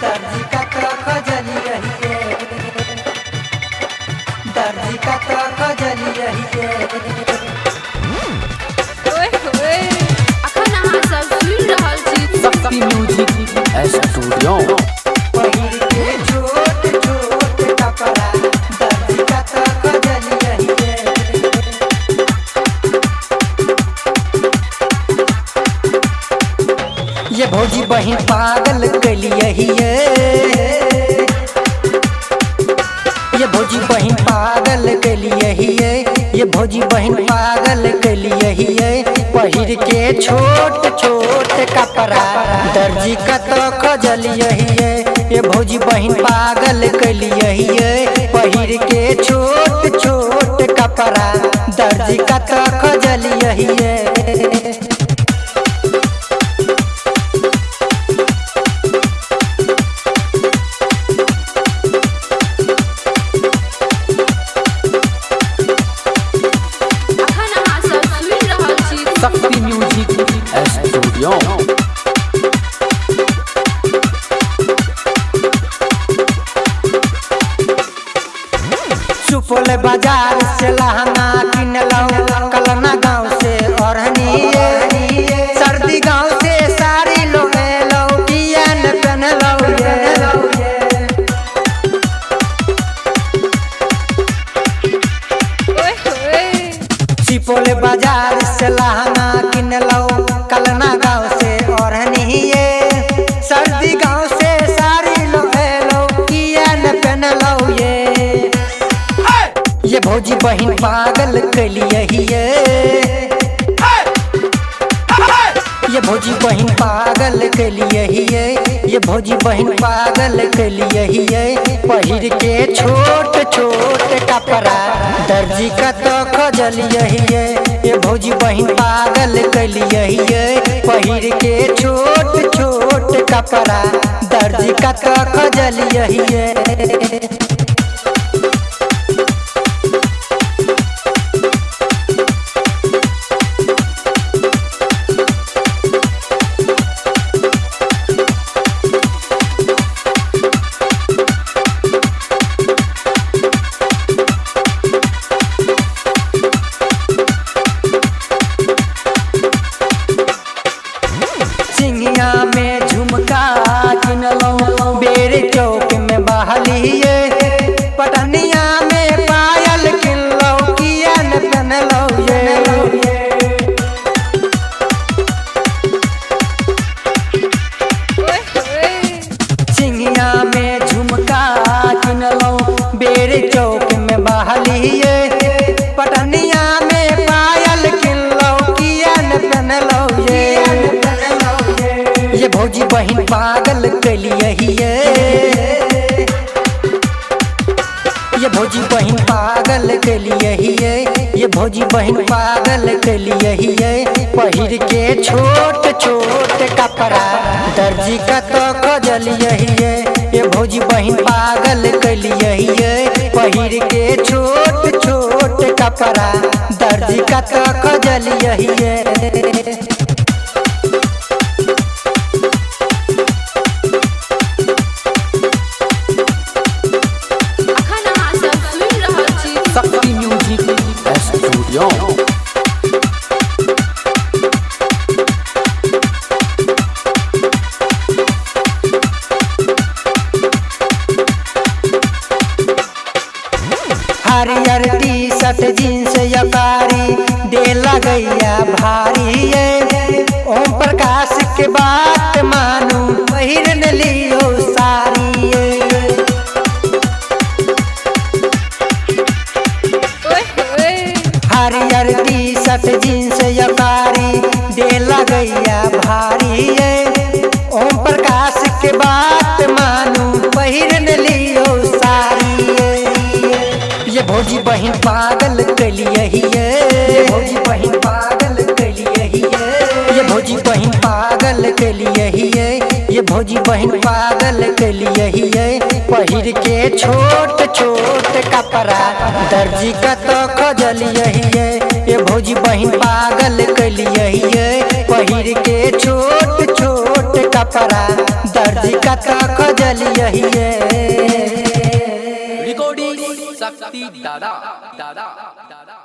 दर्जी का तो खजली रही है, दर्जी का तो खजली रही है। ओए होए अखन अहाँ सब सुनि रहल छी शक्ति म्यूजिक स्टूडियो। पहिर के छोट छोट कपड़ा दर्जी का तो खजली रही है। ये भौजी बहिन पागल कलिए हिये, ये भौजी बहिन पागल कलिए हिये, ये भौजी बहिन पागल कलिए हिये। पहिर के छोट छोट कपड़ा दर्जी का तो खजलिए हिये, ये भौजी बहिन पागल कलिए हिये। पहिर के छोट छोट कपड़ा दर्जी का तो खजलिए हिये। शक्ति म्यूजिक स्टूडियो। सुपौल बाजार से लहंगा किनलौ, कलना गांव से ओढ़नी, सर्दी गांव से साड़ी लो एलौ, किया न पहनलौ ये। ओए होए सुपौल बाजार से लहंगा किनलौ, कलना गांव से ओढ़नी, सर्दी गांव से साड़ी लो एलौ, किया न पहनलौ ये। ये भौजी बहिन पागल कलिए हिये, ये भौजी बहिन पागल कलिए हिये, ये भौजी बहिन पागल कलिए हिये। पहिर के छोट छोट कपड़ा दर्जी का तो खजलिए हिये, ये भौजी बहिन पागल कलिए हिये। पहिर के छोट छोट कपड़ा दर्जी का तो खजलिए हिये। सिंगिया में झुमका किनलौ, बेर चौक में बहलिए, पटनिया में पायल किनलौ, किया न पहनलौ ये। ओए होए सिंगिया में झुमका किनलौ, बेर चौक में बहलिए, पटनिया में पायल किनलौ, किया न पहनलौ ये। ये भौजी बहिन पागल कलिए हिये, ये भौजी बहिन पागल कलिए हिये, ये भौजी बहिन पागल कलिए हिये। पहिर के छोट छोट कपड़ा दर्जी का तो खजलिए हिये, ये भौजी बहिन पागल कलिए हिये। पहिर के छोट छोट कपड़ा दर्जी का तो खजलिए हिये। अखन अहाँ सब सुनि रहल छी शक्ति म्यूजिक स्टूडियो। हरियर टी शर्ट जींस यकारी दे लगैया भारी ये। ओम प्रकाश के बात मानू पहिर न लियो सारी ये। ओए होए हरियर टी शर्ट जींस यकारी दे लगैया भारी ये। ओम प्रकाश के बात मानू पहिर न लियो सारी ये। ये भौजी बहिन पागल कलिए हिये, ये भौजी बहिन पागल कलिए हिये, ये भौजी बहिन पागल कलिए हिये, ये भौजी बहिन पागल कलिए हिये। पहिर के छोट छोट कपड़ा दर्जी का तो खजलिए हिये, ये भौजी बहिन पागल कलिए हिये। पहिर के छोट छोट कपड़ा कपड़ा दर्जी कता खजलिए रिकॉर्डिंग शक्ति दादा दादा दादा।